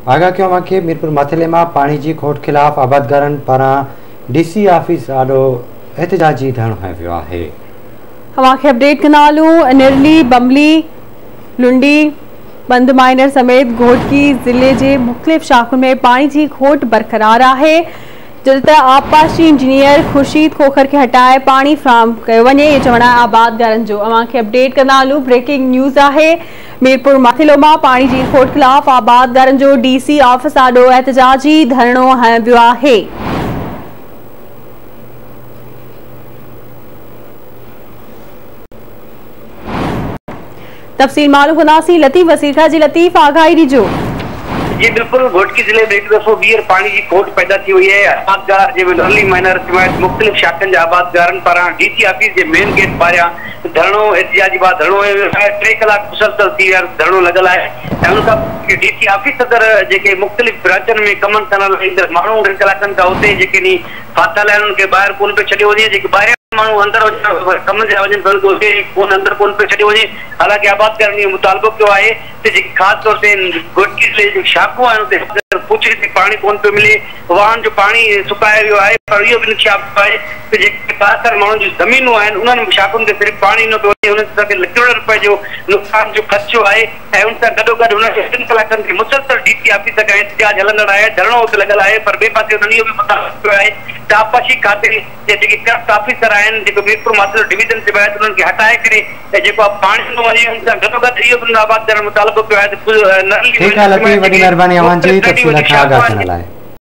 आगा क्यों मांखे मीरपुर मथिले में पानी की खोट खिलाफ आबादगारन पारा डीसी ऑफिस आडो एहतजाजी धरणो हयो वियो आहे। हमारे अपडेट कनालू निरली बमली लुंडी बंद माइनर समेत घोटकी जिले के मुख्तलिफ शाखों में पानी की खोट बरकरार है। जल्द आबपाशी इंजीनियर खुर्शीद खोखर के हटाए पानी फ्राहम किया वने ये चवण आबादगारन जो। अवांखे अपडेट कनालू ब्रेकिंग न्यूज़ है। मीरपुर मथिलो में पानी की खोट खिलाफ आबादगारन जो डीसी ऑफिस आडो एहतजाजी धरणो हयो वियो है। तफसील मालूम कुनासी लतीफ वसीर खां जी। लतीफ आगाही दीजो। जी बिल्कुल, घोटकी जिले में एक दफो बीयर पानी की खोट पैदा की हुई है। आबादगार जो अर्ली माइनर समेत मुख्तलिफ शाखन के आबादगारन पारा डीसी ऑफिस के मेन गेट पारिया धरणो एहतजाजी बाद धरणो 3 कलाक मुसलसल थी धरणो लगल है। डीसी ऑफिस अंदर जेके मुख्तलिफ ब्रांचन में कमन करण मानू 2 कलाकन का होते जेके फाथल है उनके बाहर कोन पे छड़ियो वने जेके बाहर मानू अंदर कम से वजन कोन अंदर कोन पे छड़ियो वने। हालांकि आबादगारन ने मुतालबो किया है कि खास तौर से घोटकी जिले जो शाखो है पूछे पानी कोन पे मिले वाहन जो पानी सुकाया वियो है। पर यो भी इंकशाफ है कि जेके पासर मानू जो जमीनों हैं उन शाखों के सिर्फ पानी न पे उन तक करोड़ रुपए जो नुकसान जो खर्चो है ए उन तक गडो गड उन 3 कलाकन की मुसलसल डीसी ऑफिस तक एहतजाज हलंदड़ है धरणो उते लगल है। पर बे पासे उन यो भी मुतालबो है कि आबपाशी खाते जेके करप्ट ऑफिसर हैं जो मीरपुर मथिलो डिवीजन से बैठ उन के हटाए करे जो पानी न वने उन तक गडो गड यो भी आबादगारन मुतालबो किया है। ठीक है लतीफ, वडी मेहरबानी अवां जी तफसील आगाह करण लाइ।